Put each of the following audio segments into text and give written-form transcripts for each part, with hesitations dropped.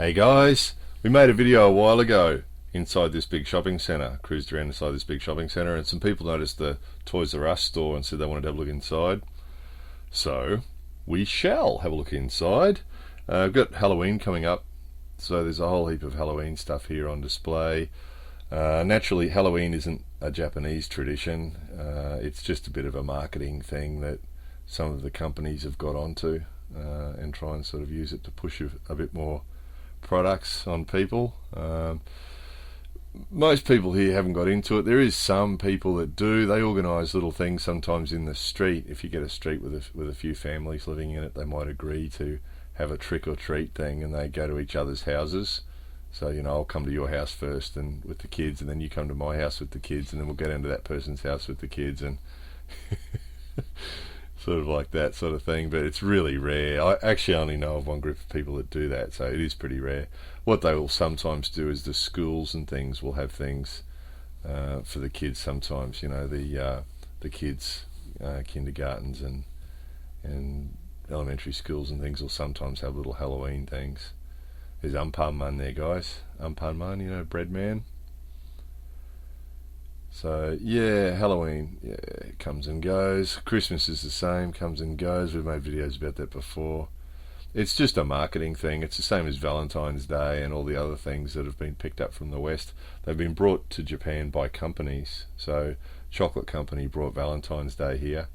Hey guys, we made a video a while ago inside this big shopping centre. Cruised around inside this big shopping centre and some people noticed the Toys R Us store and said they wanted to have a look inside. So we shall have a look inside. We've got Halloween coming up, so there's a whole heap of Halloween stuff here on display. Naturally, Halloween isn't a Japanese tradition. It's just a bit of a marketing thing that some of the companies have got onto and try and sort of use it to push a bit more products on people. Most people here haven't got into it. There is some people that do. They organise little things sometimes in the street. If you get a street with a few families living in it, they might agree to have a trick or treat thing, and they go to each other's houses. So, you know, I'll come to your house first and with the kids, and then you come to my house with the kids, and then we'll go down to that person's house with the kids, and sort of like that sort of thing. But it's really rare. I actually only know of one group of people that do that, so it is pretty rare. What they will sometimes do is the schools and things will have things for the kids sometimes. You know, the kids kindergartens and elementary schools and things will sometimes have little Halloween things. There's Anpanman there, guys. Anpanman, you know, bread man. So yeah, Halloween, yeah, it comes and goes. Christmas is the same, comes and goes. We've made videos about that before. It's just a marketing thing. It's the same as Valentine's Day and all the other things that have been picked up from the West. They've been brought to Japan by companies. So chocolate company brought Valentine's Day here,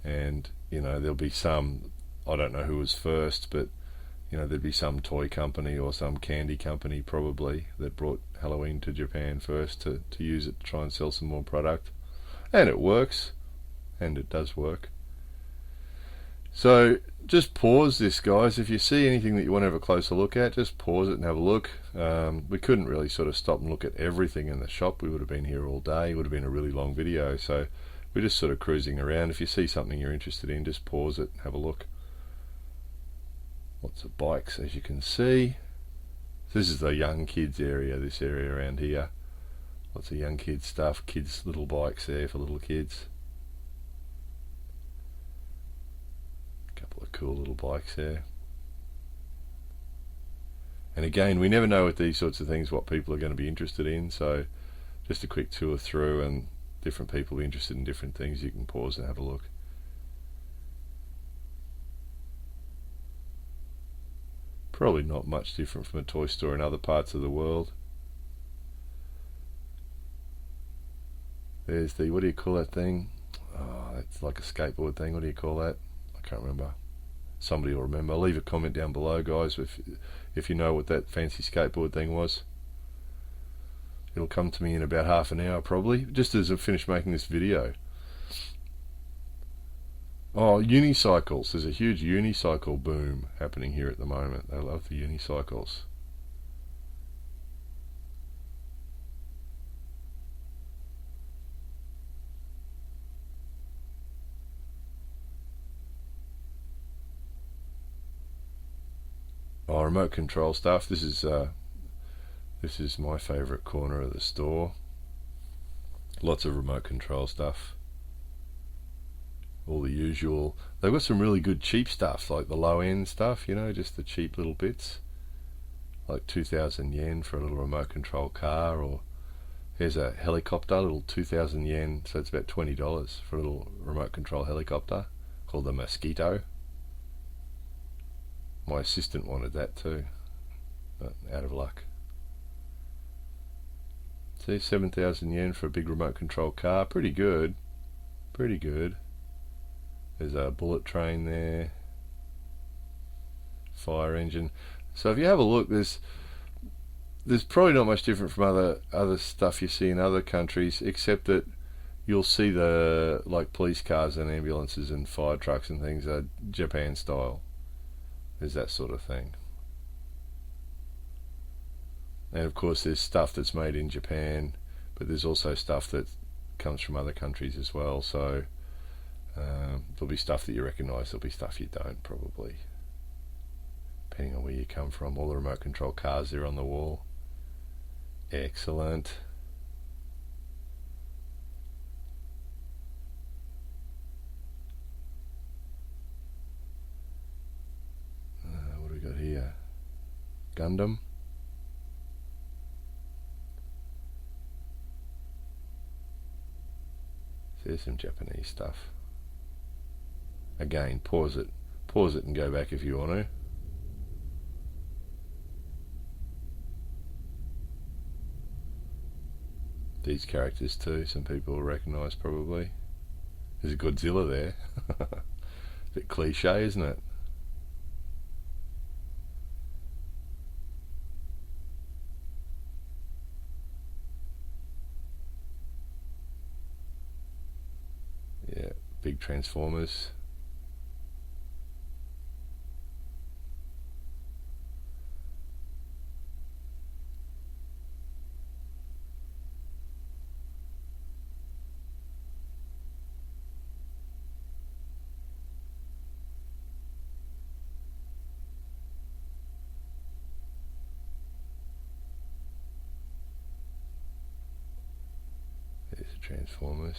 and you know, there'll be some, I don't know who was first, but you know, there'd be some toy company or some candy company probably that brought Halloween to Japan first to use it to try and sell some more product. And it works. And it does work. So just pause this, guys. If you see anything that you want to have a closer look at, just pause it and have a look. We couldn't really sort of stop and look at everything in the shop. We would have been here all day. It would have been a really long video. So we're just sort of cruising around. If you see something you're interested in, just pause it and have a look. Lots of bikes, as you can see. This is the young kids area, this area around here. Lots of young kids stuff, kids' little bikes there for little kids. A couple of cool little bikes there. And again, we never know with these sorts of things what people are going to be interested in, so just a quick tour through, and different people are interested in different things. You can pause and have a look. Probably not much different from a toy store in other parts of the world. There's the, what do you call that thing? Oh, it's like a skateboard thing. What do you call that? I can't remember. Somebody will remember. Leave a comment down below, guys, if you know what that fancy skateboard thing was. It'll come to me in about half an hour probably, just as I've finished making this video. Oh, unicycles. There's a huge unicycle boom happening here at the moment. They love the unicycles. Oh, remote control stuff. This is my favourite corner of the store. Lots of remote control stuff. All the usual. They've got some really good cheap stuff, like the low end stuff, you know, just the cheap little bits, like 2,000 yen for a little remote control car. Or here's a helicopter, little 2,000 yen, so it's about $20 for a little remote control helicopter called the Mosquito. My assistant wanted that too, but out of luck. See, 7,000 yen for a big remote control car. Pretty good, pretty good. There's a bullet train there, fire engine. So if you have a look, there's probably not much different from other stuff you see in other countries, except that you'll see the like police cars and ambulances and fire trucks and things are Japan style. There's that sort of thing. And of course there's stuff that's made in Japan, but there's also stuff that comes from other countries as well. So there'll be stuff that you recognise, there'll be stuff you don't, probably, depending on where you come from. All the remote control cars there on the wall. Excellent. What do we got here? Gundam. there's some Japanese stuff. Again, pause it and go back if you want to. These characters too, some people will recognise probably. There's a Godzilla there. Bit cliche, isn't it? Yeah, big Transformers. There's the Transformers.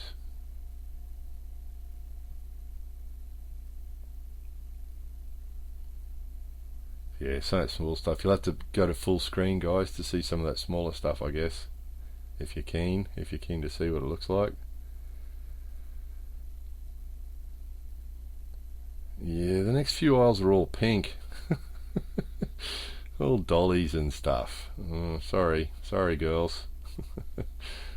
Yeah, some of that small stuff. You'll have to go to full screen, guys, to see some of that smaller stuff, I guess. If you're keen to see what it looks like. Yeah, the next few aisles are all pink. All dollies and stuff. Oh, sorry girls.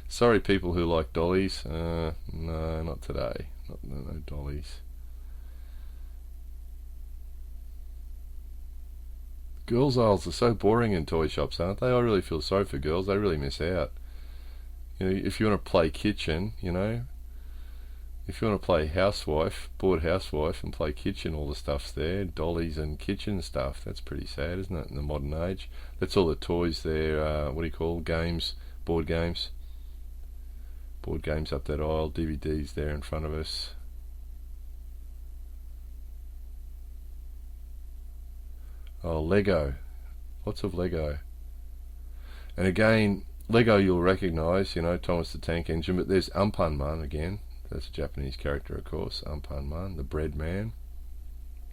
Sorry people who like dollies. No, not today. No dollies. Girls' aisles are so boring in toy shops, aren't they? I really feel sorry for girls. They really miss out. You know, if you want to play kitchen, you know, if you want to play housewife, bored housewife, and play kitchen, all the stuff's there. Dollies and kitchen stuff. That's pretty sad, isn't it, in the modern age? That's all the toys there. What do you call games? Board games. Board games up that aisle. DVDs there in front of us. Oh, Lego. Lots of Lego. And again, Lego you'll recognise, you know, Thomas the Tank Engine, but there's Ampanman again. That's a Japanese character, of course. Ampanman, the bread man.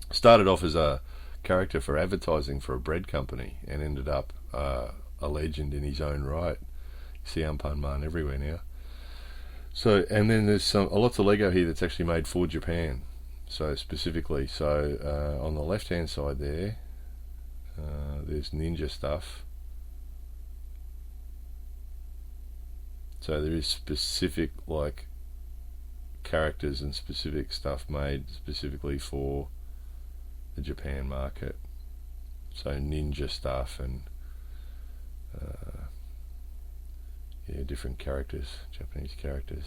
Started off as a character for advertising for a bread company and ended up a legend in his own right. You see Ampanman everywhere now. So, and then there's lots of Lego here that's actually made for Japan. So specifically, on the left hand side there, there's ninja stuff. So there is specific like characters and specific stuff made specifically for the Japan market. So ninja stuff and yeah, different characters, Japanese characters.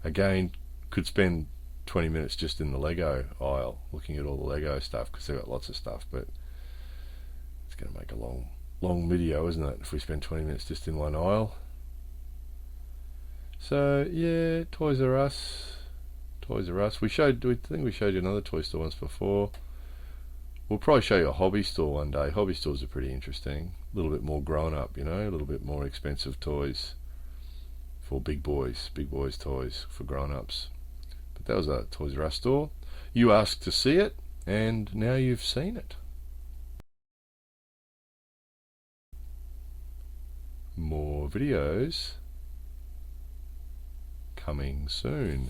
Again, could spend 20 minutes just in the Lego aisle looking at all the Lego stuff because they've got lots of stuff, but it's going to make a long video, isn't it, if we spend 20 minutes just in one aisle. So yeah, Toys R Us. I think we showed you another toy store once before. We'll probably show you a hobby store one day. Hobby stores are pretty interesting. A little bit more grown up, you know, a little bit more expensive toys for big boys toys for grown ups. But that was a Toys R Us store. You asked to see it, and now you've seen it. More videos coming soon.